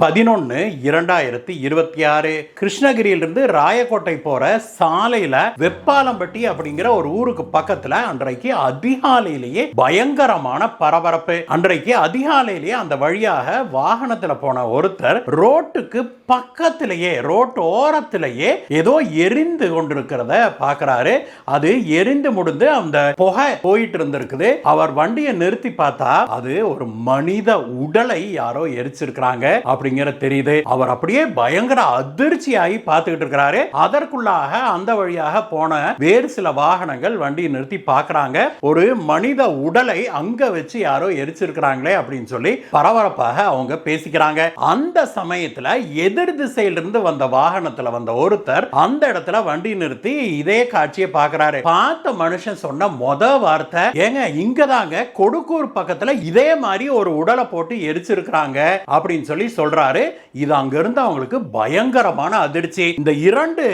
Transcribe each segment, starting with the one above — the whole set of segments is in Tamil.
11/2026 கிருஷ்ணகிரியிலிருந்து ராயக்கோட்டை போற சாலையில வெப்பாலம்பட்டி அப்படிங்கிற ஒரு ஊருக்கு பக்கத்துல அன்றைக்கு அதிகாலையிலேயே பயங்கரமான பரபரப்பு. அன்றைக்கு அதிகாலையிலேயே அந்த வழியாக வாகனத்துல போன ஒருத்தர் ரோட்டுக்கு பக்கத்திலேயே ரோட்டு ஓரத்திலேயே ஏதோ எரிந்து கொண்டிருக்கிறத பார்க்கிறாரு. அது எரிந்து முடிந்து அந்த புகை போயிட்டு இருந்திருக்குது. அவர் வண்டியை நிறுத்தி பார்த்தா அது ஒரு மனித உடலை யாரோ எரிச்சிருக்கிறாங்க அப்படிங்கிற தெரியுது. அவர் அப்படியே பயங்கர அதிர்ச்சியாகி பார்த்துக்கிட்டு இருக்கிறாரு. அதற்குள்ளாக அந்த வழியாக போன வேறு சில வாகனங்கள் வண்டியை நிறுத்தி பார்க்கறாங்க. ஒரு மனித உடலை அங்க வச்சு யாரோ எரிச்சிருக்கிறாங்களே அப்படின்னு சொல்லி பரபரப்பாக அவங்க பேசிக்கிறாங்க. அந்த சமயத்துல எதிர் திசையிலிருந்து வந்த வாகனத்துல வந்த ஒருத்தர் அந்த இடத்துல வண்டி நிறுத்தி இதே காட்சியை பார்க்கிறாரு. பார்த்த மனுஷன் சொன்ன மொத வார்த்தை, ஏங்க இங்கதாங்க கொடுக்கூர் பக்கத்துல இதே மாதிரி ஒரு உடலை போட்டு எரிச்சிருக்கிறாங்க அப்படின்னு சொல்லி சொல்றாரு. இது அங்க இருந்து அவங்களுக்கு பயங்கரமான அதிர்ச்சி. இந்த இரண்டு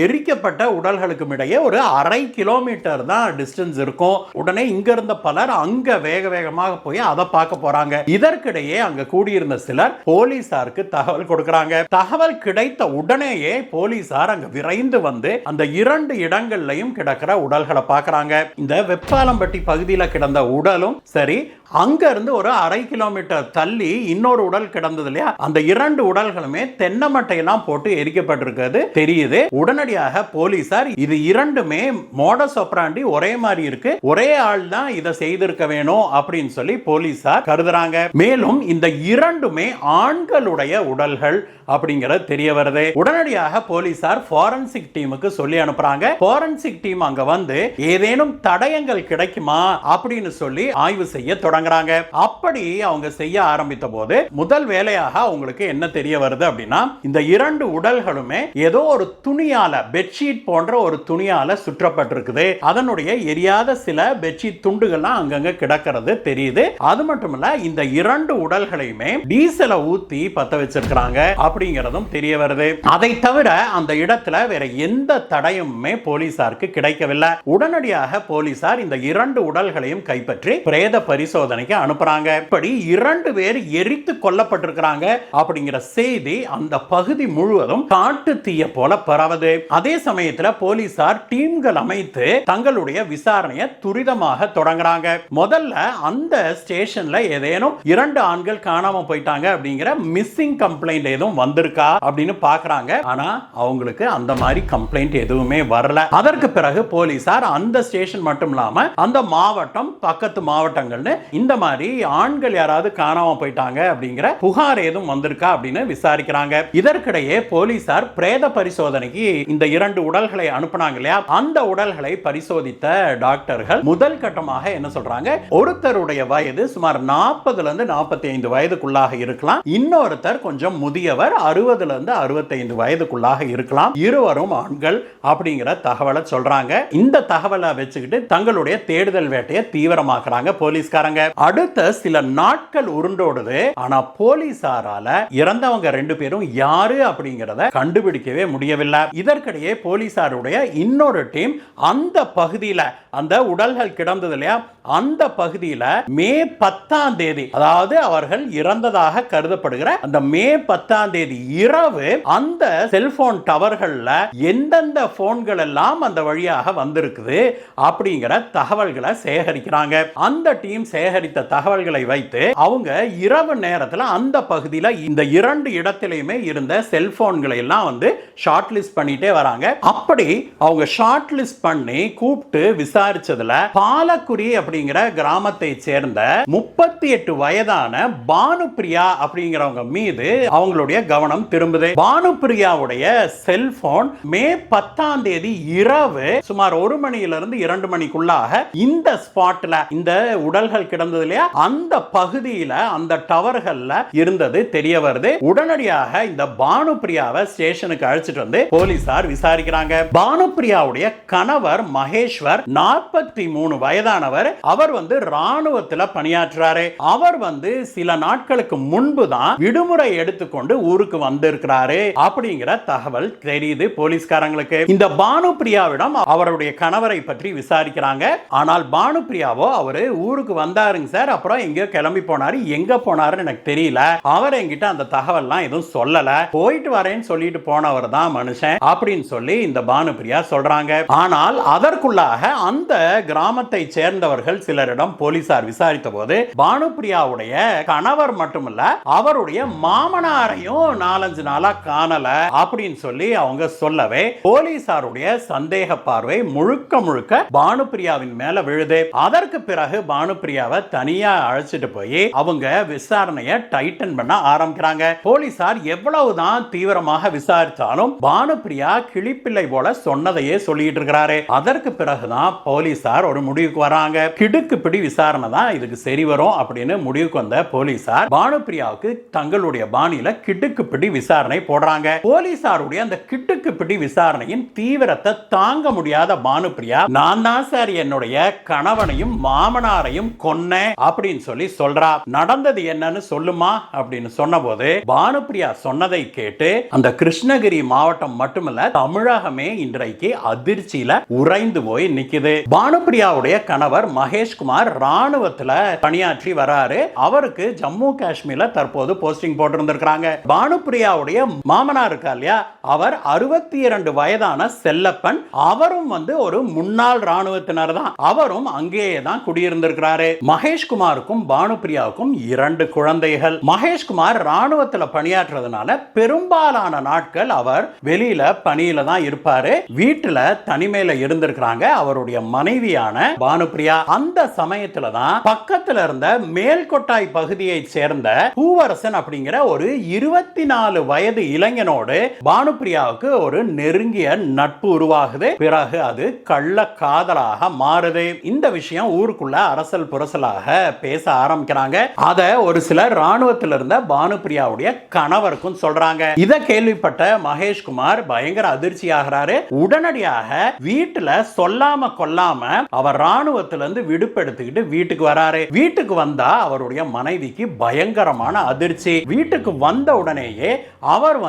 எரிக்கப்பட்ட உடல்களுக்கு இடையே ஒரு 1/2 கிலோமீட்டர் தான் டிஸ்டன்ஸ் இருக்கும். உடனே இங்க இருந்த பலர் அங்க வேக வேகமாக போய் அதை பார்க்க போறாங்க. இதற்கிடையே அங்க கூடியிருந்த சிலர் போலீசாருக்கு தகவல் கொடுக்கறாங்க. தகவல் கிடைத்த உடனேயே போலீசார் அங்க விரைந்து வந்து அந்த இரண்டு இடங்கள்லையும் கிடக்கிற உடல்களை பார்க்கறாங்க. இந்த வெப்பாலம்பட்டி பகுதியில் கிடந்த உடலும் சரி, அங்க இருந்து ஒரு 1/2 கிலோமீட்டர் தள்ளி இன்னொரு உடல் கிடந்தது இல்லையா, அந்த இரண்டு உடல்களுமே தென்னை மட்டையெல்லாம் போட்டு எரிக்கப்பட்டிருக்கிறது தெரியுது. உடனடியாக போலீசார் இது இரண்டுமே மோடஸ் ஆபரண்டி ஒரே மாதிரி இருக்கு, ஒரே ஆள் தான் இதை செய்திருக்க வேணும் அப்படின்னு சொல்லி போலீசார் கருதுறாங்க. மேலும் இந்த இரண்டுமே ஆண்களுடைய உடல்கள் அப்படிங்கிறது தெரிய வருது. உடனடியாக போலீசார் ஃபாரன்சிக் டீமுக்கு சொல்லி அனுப்புறாங்க. ஃபாரன்சிக் டீம் அங்க வந்து ஏதேனும் தடயங்கள் கிடைக்குமா அப்படின்னு சொல்லி ஆய்வு செய்ய தொடங்குறாங்க. அப்படி அவங்க செய்ய ஆரம்பித்த போது முதல் வேலையாக அவங்களுக்கு என்ன தெரிய வருது அப்படின்னா, இந்த இரண்டு உடல்களுமே ஏதோ ஒரு துணியால, பெட்ஷீட் போன்ற ஒரு துணியால சுற்றப்பட்டிருக்குது. அதனுடைய எரியாத சில பெட்ஷீட் துண்டுகள்லாம் அங்கங்க கிடக்கிறது தெரியுது. அது மட்டுமல்ல, இந்த இரண்டு உடல்களையுமே டீசலை ஊத்தி பத்த வச்சிருக்காங்க அப்படிங்கிறதும் தெரிய வருது. அதை தவிர அந்த இடத்துல வேற எந்த தடயமுமே போலீசாருக்கு கிடைக்கவில்லை. உடனடியாக போலீசார் இந்த இரண்டு உடல்களையும் கைப்பற்றி பிரேத பரிசோதனைக்கு அனுப்புறாங்க. இப்படி 2 பேர் எரித்து கொல்லப்பட்டிருக்கிறாங்க அப்படிங்கிற செய்தி அந்த பகுதி முழுவதும் காட்டு தீய போல பரவுது. அதே சமயத்துல போலீசார் டீம்கள் அமைத்து தங்களுடைய விசாரணையை துரிதமாக தொடங்குறாங்க. முதல்ல அந்த ஸ்டேஷன்ல ஏதேனும் 2 ஆண்கள் காணாம போயிட்டாங்க அப்படிங்கிற மிஸ்ஸிங் கம்ப்ளைண்ட் எதுவும் வந்திருக்கா அப்படின்னு பார்க்கறாங்க. ஆனா அவங்களுக்கு அந்த மாதிரி கம்ப்ளைண்ட் எதுவுமே வரல. அதற்கு பிறகு போலீசார் அந்த ஸ்டேஷன் மட்டும் இல்லாம அந்த மாவட்டம், பக்கத்து மாவட்டங்கள்னு இந்த மாதிரி ஆண்கள் யாராவது காணாம போயிட்டாங்க அப்படிங்கிற புகார் எதுவும் வந்திருக்கா அப்படின்னு விசாரிக்கிறாங்க. இதற்கிடையே போலீசார் பிரேத பரிசோதனைக்கு இந்த 2 உடல்களை அனுப்புனாங்க இல்லையா, அந்த உடல்களை பரிசோதித்த டாக்டர்கள் முதல் கட்டமாக என்ன சொல்றாங்க, ஒருத்தருடைய வயது சுமார் 40 இருந்து 45 வயதுக்குள்ளாக இருக்கலாம், இன்னொருத்தர் கொஞ்சம் முதியவர் 60 இருந்து 65 வயதுக்குள்ளாக இருக்கலாம், இருவரும் ஆண்கள் அப்படிங்கிற தகவலை சொல்றாங்க. இந்த தகவலை வச்சுக்கிட்டு தங்களுடைய தேடுதல் வேட்டையை தீவிரமாக்குறாங்க போலீஸ்காரங்க. அடுத்த சில நாட்கள் உருண்டோடுது. ஆனா போலீசாரால இறந்தவங்க 2 பேரும் யாரு அப்படிங்கறத கண்டுபிடிக்கவே முடியவில்லை. இதற்கிடையே போலீசாருடைய இன்னொரு டீம் அந்த பகுதியில, அந்த உடல்கள் கிடந்தது இல்லையா, அந்த பகுதியில மே 10ஆம் தேதி, அதாவது அவர்கள் இறந்ததாக கருதப்படுகிற அந்த மே 10ஆம் தேதி இரவு அந்த செல்போன் டவர்கள்ல எந்தெந்த போன்கள் எல்லாம் அந்த வழியாக வந்திருக்குது அப்படிங்கிற தகவல்களை சேகரிக்கிறாங்க. அந்த டீம் சேகரித்த தகவல்களை வைத்து அவங்க இரவு நேரத்தில் அந்த பகுதியில் இந்த 2 இடத்திலையுமே இருந்த செல்போன்களை எல்லாம் வந்து ஷார்ட் லிஸ்ட் பண்ணிட்டே வராங்க. அப்படி அவங்க ஷார்ட் லிஸ்ட் பண்ணி கூப்பிட்டு விசாரிச்சதுல பாலக்குடி அப்படிங்கிற கிராமத்தை சேர்ந்த 38 வயதான பானுப்பிரியா அப்படிங்கிறவங்க மீது அவங்களுடைய கவனம் திரும்புது. பானுப்பிரியாவுடைய செல்போன் மே 10ஆம் தேதி இரவு சுமார் 1 மணியிலிருந்து 2 மணிக்குள்ளாக இந்த ஸ்பாட்ல, இந்த உடல்கள் கிடந்தது இல்லையா, அந்த பகுதியில அந்த டவர்கள்ல இருந்தது தெரிய வருது. உடனடியாக இந்த பானுப்பிரியாவை ஸ்டேஷனுக்கு அழைச்சிட்டு வந்து போலீசார் விசாரிக்கிறாங்க. பானுப்பிரியாவுடைய கணவர் மகேஸ்வர் 43 வயதானவர். அவர் வந்து ராணுவத்தில் பணியாற்றுறாரு. அவர் வந்து சில நாட்களுக்கு முன்பு தான் விடுமுறை எடுத்துக்கொண்டு ஊருக்கு ஊருக்கு வந்திருக்கிறாரு அப்படிங்கிற தகவல் தெரியுது போலீஸ்காரங்களுக்கு. இந்த பானுப்பிரியாவிடம் அவருடைய கணவரை பற்றி விசாரிக்கிறாங்க. ஆனால் பானுப்பிரியாவோ அவரு ஊருக்கு வந்தாருங்க சார், அப்புறம் எங்கேயோ கிளம்பி போனாரு, எங்க போனாருன்னு எனக்கு தெரியல, அவர் என்கிட்ட அந்த தகவல்லாம் எதுவும் சொல்லல, போயிட்டு வரேன்னு சொல்லிட்டு போனவர் தான் மனுஷன் அப்படின்னு சொல்லி இந்த பானுப்பிரியா சொல்றாங்க. ஆனால் அதற்குள்ளாக அந்த கிராமத்தை சேர்ந்தவர்கள் சிலரிடம் போலீசார் விசாரித்த போது பானுப்பிரியாவுடைய கணவர் மட்டுமல்ல அவருடைய மாமனாரையும் 4-5 நாளா காணல அப்படின்னு சொல்லி அவங்க சொல்லவே போலீசாருடைய சந்தேக பார்வை முழுக்க முழுக்க பானுப்பிரியாவின் மேல விழுது. அதற்கு பிறகு பானுப்பிரியாவை தனியா அழைச்சிட்டு போய் அவங்க விசாரணையை டைட்டன் பண்ண ஆரம்பிக்கிறாங்க. போலீசார் எவ்வளவுதான் தீவிரமாக விசாரித்தாலும் பானுப்பிரியா கிளிப்பிள்ளை போல சொன்னதையே சொல்லிட்டு இருக்கிறாரு. அதற்கு பிறகுதான் போலீசார் ஒரு முடிவுக்கு வராங்க. கிடுக்குப்பிடி விசாரணை தான் இதுக்கு சரி வரும் அப்படின்னு முடிவுக்கு வந்த போலீசார் பானுப்பிரியாவுக்கு தங்களுடைய பாணியில கிடுக்குப்பிடி விசாரணை போடுறாங்க. போலீசாருடைய அந்த கிடுக்குப்பிடி விசாரணையின் தீவிரத்தை தாங்க முடியாத பானுப்பிரியா, நான் தான் சார் என்னுடைய கணவனையும் மாமனாரையும் கொன்னேன் அப்படின்னு சொல்லி சொல்றா. நடந்தது என்னன்னு சொல்லுமா அப்படின்னு சொன்னபோது பானுப்பிரியா சொன்னதை கேட்டு அந்த கிருஷ்ணகிரி மாவட்டம் மட்டுமல்ல தமிழகமே இன்றைக்கு அதிர்ச்சியில உறைந்து போய் நிக்குது. பானுப்பிரியாவுடைய கணவர் மகேஷ்குமார் ராணுவத்துல பணியாற்றி வராரு. அவருக்கு ஜம்மு காஷ்மீர்ல தற்போது போஸ்டிங் போட்டிருந்திருக்காங்க. பானுப்பிரியாவுடைய மாமனார் இருக்கா இல்லையா, அவர் 62 வயதான செல்லப்பன். அவரும் ஒரு முன்னாள் ராணுவத்தினர் தான். அவரும் அங்கேயே தான் குடியிருந்திருக்கிறாரு. மகேஷ்குமாருக்கும் பானுப்பிரியாவுக்கும் 2 குழந்தைகள். மகேஷ்குமார் ராணுவத்துல பணியாற்றுறதுனால பெரும்பாலான நாட்கள் அவர் வெளியில பணியில தான் இருப்பாரு. வீட்டுல தனிமையில இருந்திருக்கிறாங்க அவருடைய மனைவியான பானுப்பிரியா. அந்த சமயத்துல தான் பக்கத்துல இருந்த மேல்கொட்டாய் பகுதியை சேர்ந்த பூவரசன் அப்படிங்கிற ஒரு 24 வயது இளைஞனோடு பானுப்பிரியாவுக்கு ஒரு நெருங்கிய நட்பு உருவாகுது. பிறகு அது கள்ள காதலாக மாறுது. இந்த விஷயம் ஊருக்குள்ள அரசல் புரசலாக பேச ஆரம்பிக்கிறாங்க. அத ஒரு சிலர் ராணுவத்தில் இருந்த பானுப்பிரியாவுடைய கணவருக்கும் சொல்றாங்க. இத கேள்விப்பட்ட மகேஷ்குமார் பயங்கர அதிர்ச்சி ஆகிறாரு. உடனடியாக வீட்டுல சொல்லாம கொல்லாம அவர் ராணுவத்திலிருந்து விடுப்பு எடுத்துக்கிட்டு வீட்டுக்கு வராரு. வீட்டுக்கு வந்தா அவருடைய மனைவிக்கு பயங்கரமான அதிர்ச்சி. வீட்டுக்கு வந்த உடனேயே அவர்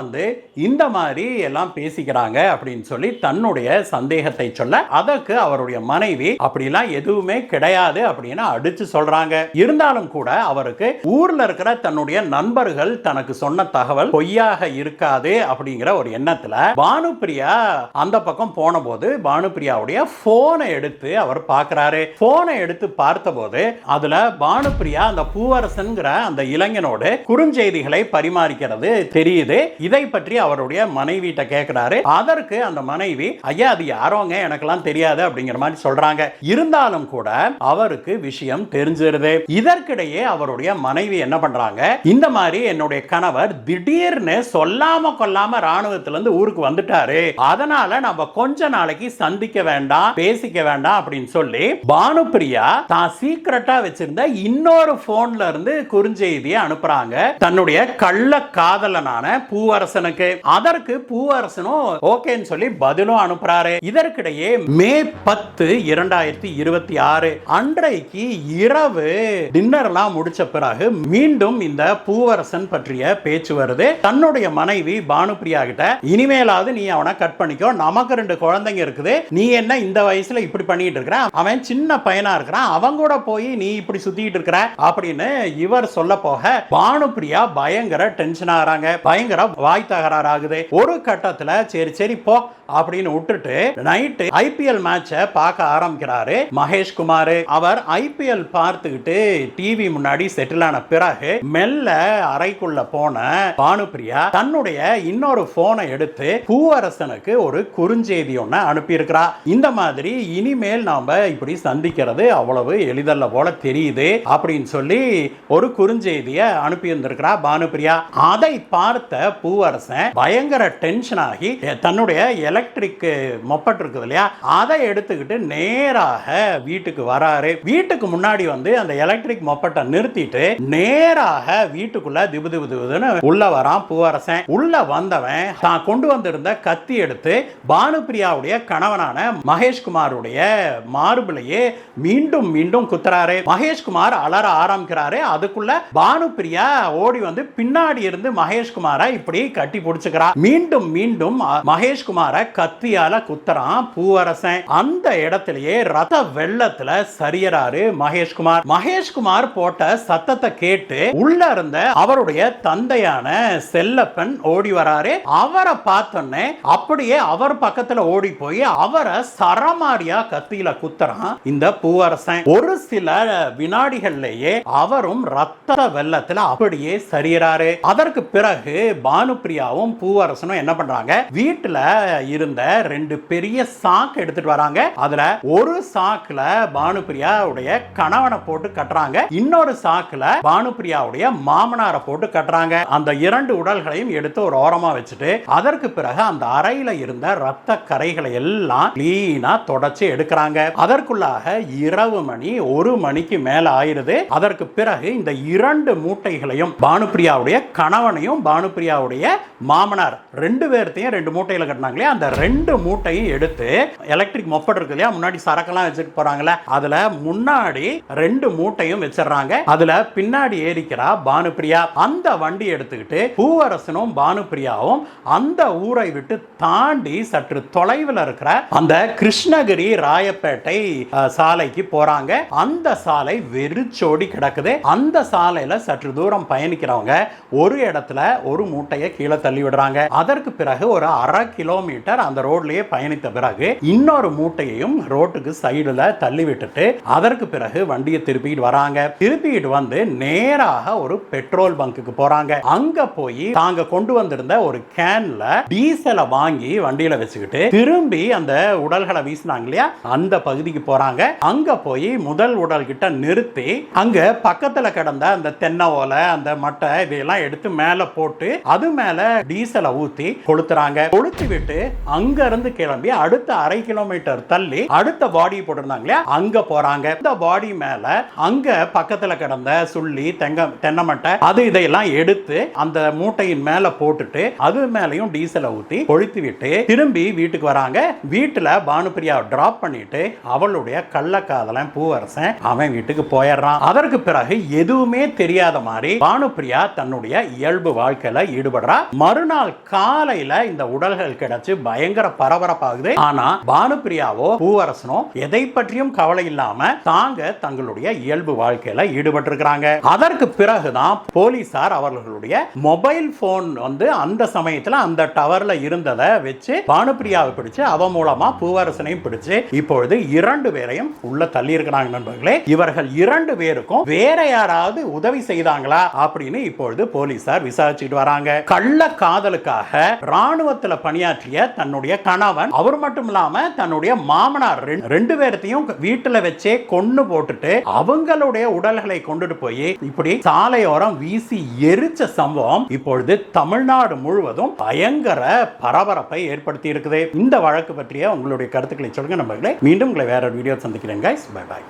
இந்த மாதிரி எல்லாம் பேசிக்கிறாங்க அப்படின்னு சொல்லி தன்னுடைய சந்தேகத்தை சொல்ல, அதற்கு அவருடைய மனைவி அப்படிலாம் எதுவுமே கிடையாது அப்படின்னு அடிச்சு சொல்றாங்க. இருந்தாலும் கூட அவருக்கு ஊர்ல இருக்கிற தன்னுடைய நண்பர்கள் தனக்கு சொன்ன தகவல் பொய்யாக இருக்காது அப்படிங்கிற ஒரு எண்ணத்துல பானுப்பிரியா அந்த பக்கம் போன போது பானுப்பிரியாவுடைய போனை எடுத்து அவர் பார்க்கிறாரு. போனை எடுத்து பார்த்தபோது அதுல பானுப்பிரியா அந்த பூவரசன்கிற அந்த இளைஞனோடு குறுஞ்செய்திகளை பரிமாறிக்கிறது தெரியுது. இதை பற்றி அவருடைய மனைவிட்ட கேட்கிறாரு. அதற்கு அந்த மனைவி, ஐயா அது யாரோங்க எனக்கெல்லாம் தெரியாது அப்படிங்கிற மாதிரி சொல்றாங்க. இருந்தாலும் கூட அவருக்கு விஷயம் தெரிஞ்சிருது. இதற்கிடையே அவருடைய மனைவி என்ன பண்றாங்க, இந்த மாதிரி என்னுடைய கணவர் திடீர்னு சொல்லாம கொல்லாம ராணுவத்திலிருந்து ஊருக்கு வந்துட்டாரு, அதனால நம்ம கொஞ்ச நாளைக்கு சந்திக்க வேண்டாம் பேசிக்க வேண்டாம் அப்படின்னு சொல்லி பானுப்பிரியா தான் சீக்கிரட்டா வச்சிருந்த இன்னொரு போன்ல இருந்து குறுஞ்செய்தியை அனுப்புறாங்க தன்னுடைய கள்ள காதலனான பூவரசனுக்கு. அதற்கு பூவரசனும் ஓகேன்னு சொல்லி பதிலும் அனுப்புறாரு. இதற்கிடையே மே 10, 2026 அன்றைக்கு இரவு டின்னர்லாம் முடிச்ச பிறகு மீண்டும் இந்த பூவரசன் பற்றிய பேச்சு வருது. தன்னுடைய மனைவி பானுப்பிரியா கிட்ட, இனிமேலாவது நீ அவனை கட் பண்ணிக்கோ, நமக்கு 2 குழந்தைங்க இருக்குது, நீ என்ன இந்த வயசுல இப்படி பண்ணிட்டு இருக்கிற, அவன் சின்ன பையனா இருக்கிறான், அவங்க கூட போய் நீ இப்படி சுத்திட்டு இருக்கிற அப்படின்னு இவர் சொல்ல போக பானுப்பிரியா பயங்கர டென்ஷன் ஆகிறாங்க. பயங்கர வாய் தகராறு ஆகுது. ஒரு கட்டத்துல சரி சரி போ அப்படின்னு விட்டுட்டு நைட்டு ஐபிஎல் மேட்சை பார்க்க ஆரம்பிக்கிறாரு மகேஷ்குமார். அவர் ஐபிஎல் பார்த்துக்கிட்டு டிவி முன்னாடி செட்டில் ஆன பிறகு மெல்ல அறைக்குள்ள போன பானுப்பிரியா தன்னுடைய இன்னொரு போனை எடுத்து பூவரசனுக்கு ஒரு குறுஞ்செய்தி ஒன்று அனுப்பியிருக்கிறா. இந்த மாதிரி இனிமேல் நாம இப்படி சந்திக்கிறது அவ்வளவு எளிதல்ல போல தெரியுது அப்படின்னு சொல்லி ஒரு குறுஞ்செய்தியை அனுப்பி இருந்திருக்கிறா பானுப்பிரியா. அதை பார்த்த பூவரசன் பயங்கர டென்ஷன் ஆகி தன்னுடைய எலக்ட்ரிக் மொப்பட் இருக்குது இல்லையா, அதை எடுத்துக்கிட்டு நேராக வீட்டுக்கு வராரு. வீட்டுக்கு முன்னாடி அந்த எலக்ட்ரிக் மொப்பட்டை நிறுத்திட்டு நேராக வீட்டுக்குள்ள திபு திபு திபுன்னு உள்ள வரான் பூவரசன். உள்ள வந்தவன் தான் கொண்டு வந்திருந்த கத்தி எடுத்து பானுப்பிரியாவுடைய கணவனான மகேஷ்குமாருடைய மார்பிளையே மீண்டும் மீண்டும் குத்துறாரு. மகேஷ்குமார் அலற ஆரம்பிக்கிறாரு. அதுக்குள்ள பானுப்பிரியா ஓடி பின்னாடி இருந்து மகேஷ்குமாரை இப்படி கட்டி பிடிச்சுக்கிறா. மீண்டும் மீண்டும் மகேஷ்குமாரை கத்தியால குத்துறான் பூவரசன். அந்த இடத்திலேயே ரத்த வெள்ளத்துல சரியறாரு மகேஷ்குமார். மகேஷ்குமார் போட்ட சத்தத்தை கேட்டு உள்ள இருந்த அவருடைய தந்தையான செல்லப்பன் ஓடி வராரு. அவரை பார்த்தோன்னே அப்படியே அவர் பக்கத்துல ஓடி போய் அவரை சரமாரியா கத்தியில குத்துறான் இந்த பூவரசன். ஒரு சில வினாடிகள்லயே அவரும் ரத்த வெள்ளத்துல அப்படியே சரியறாரு. அதற்கு பிறகு பானுப்பிரியாவும் பூவரசனும் என்ன பண்றாங்க, வீட்டுல இருந்த 2 பெரிய சாக்கு எடுத்துட்டு வராங்க. அதுல ஒரு சாக்குல பானுப்பிரியாவுடைய கணவனை போட்டு கட்டுறாங்க, இன்னொரு சாக்குல பானுப்பிரியாவுடைய மாமனாரை போட்டு கட்டுறாங்க. அந்த 2 உடல்களையும் எடுத்து ஒரு ஓரமா வச்சுட்டு அதற்கு பிறகு அந்த அறையில இருந்த ரத்த கரைகளை எல்லாம் கிளீனா தொடச்சு எடுக்கிறாங்க. அதற்குள்ளாக இரவு மணி 1 மணிக்கு மேல ஆயிருது. அதற்கு பிறகு இந்த 2 மூட்டைகளையும் பானுப்பிரியாவுடைய கணவனையும் பானுப்பிரியாவுடைய மாமனார் 2 பேர்த்தையும் 2 மூட்டையில கட்டினாங்களே, அந்த 2 மூட்டையும் எடுத்து எலக்ட்ரிக் மொப்பட் இருக்கு இல்லையா, முன்னாடி சரக்கெல்லாம் வச்சுட்டு போறாங்களே, அதுல முன்னாடி 2 மூட்டையும் வச்சிடறாங்க. அதுல பின்னாடி ஏறிக்கிறா பானுப்பிரியா. அந்த வண்டி எடுத்துக்கிட்டு பூவரசனும் பானுப்பிரியாவும் அந்த ஊரை விட்டு தாண்டி சற்று தொலைவில் இருக்கிற அந்த கிருஷ்ணகிரி ராயப்பேட்டை சாலைக்கு போறாங்க. அந்த சாலை வெறிச்சோடி கிடக்குது. அந்த சாலையில சற்று தூரம் பயணிக்கிறவங்க ஒரு இடத்துல ஒரு மூட்டையை கீழே தள்ளி விடுறாங்க. அதற்கு பிறகு ஒரு 1/2 கிலோமீட்டர் அந்த ரோட்லயே பயணித்த பிறகு இன்னொரு மூட்டையையும் ரோட்டுக்கு சைடுல தள்ளி விட்டுட்டு அதற்கு பிறகு வண்டியை திருப்பிட்டு வராங்க. திருப்பிட்டு வந்து நேராக ஒரு பெட்ரோல் பங்குக்கு போறாங்க. அங்க போய் தாங்க கொண்டு வந்திருந்த ஒரு கேன்ல டீசலை வாங்கி வண்டியில வச்சுக்கிட்டு திரும்பி அந்த உடல்களை வீசினாங்க இல்லையா, அந்த பகுதிக்கு போறாங்க. அங்க போய் முதல் உடல் கிட்ட நிறுத்தி அங்க பக்கத்துல கிடந்த அந்த தென்னை ஓலை, அந்த மட்டை இதெல்லாம் எடுத்து மேல போட்டு அது மேல டீசலை ஊத்தி கொளுத்துறாங்க. கொளுத்தி விட்டு அங்க இருந்து கிளம்பி அடுத்த 1/2 கிலோமீட்டர் தள்ளி அடுத்த பாடி போட்டிருந்தாங்க இல்லையா, அங்க போறாங்க. இந்த பாடி மேல அங்க பக்கத்துல கிடந்த சுள்ளி, தென்னை மட்டை அது இதையெல்லாம் எடுத்து அந்த மூட்டையின் மேல போட்டுட்டு அது மேலையும் டீசலை ஊத்தி கொளுத்தி விட்டு திரும்பி வீட்டுக்கு வராங்க. வீட்டுல பானுப்பிரியா டிராப் பண்ணிட்டு அவளுடைய கள்ளக்காதலன் பூவரசன் அவன் வீட்டுக்கு போயிடுறான். அதற்கு பிறகு எதுவுமே தெரியாத மாதிரி பானுப்பிரியா தன்னுடைய இயல்பு வாழ்க்கையில ஈடுபடுறா. மறுநாள் காலையில இந்த உடல்கள் கிடைச்சு பயங்கர பரபரப்பாகுது. ஆனா பானுப்பிரியாவோ பூவரசனோ எதை பற்றியும் கவலை இல்லாம தாங்க தங்களுடைய இயல்பு வாழ்க்கையில ஈடுபட்டு இருக்கிறாங்க. அதற்கு பிறகுதான் போலீசார் அவர்களுடைய மொபைல் போன் வந்து அந்த சமயத்துல அந்த டவர்ல இருந்ததை வச்சு பானுப்பிரியாவை பிடிச்சு அவ மூலமா பூவரசனையும் பிடிச்சு இப்பொழுது 2 பேரையும் உள்ள தள்ளி இருக்கிறாங்க. நண்பர்களே, இவர்கள் 2 பேருக்கும் வேற யாராவது உதவி செய்தாங்களா அப்படின்னு இப்பொழுது போலீசார் விசாரிச்சுட்டு வராங்க. கள்ள காதலுக்காக ராணுவத்தில் பணியாற்றிய தன்னுடைய கணவன், அவர் மட்டும் இல்லாம தன்னுடைய மாமனார் 2 பேர்த்தையும் வீட்டுல வச்சே கொன்னு போட்டுட்டு அவங்களுடைய உடல்களை கொண்டுட்டு போய் இப்படி சாலையோரம் வீசி எரிச்ச சம்பவம் இப்பொழுது தமிழ்நாடு முழுவதும் பயங்கர பரபரப்பை ஏற்படுத்தி இருக்குது. இந்த வழக்கு பற்றிய உங்களுடைய கருத்துக்களை சொல்லுங்க நண்பர்களே. மீண்டும் உங்களை வேற வீடியோ சந்திக்கிறேன். Bye bye.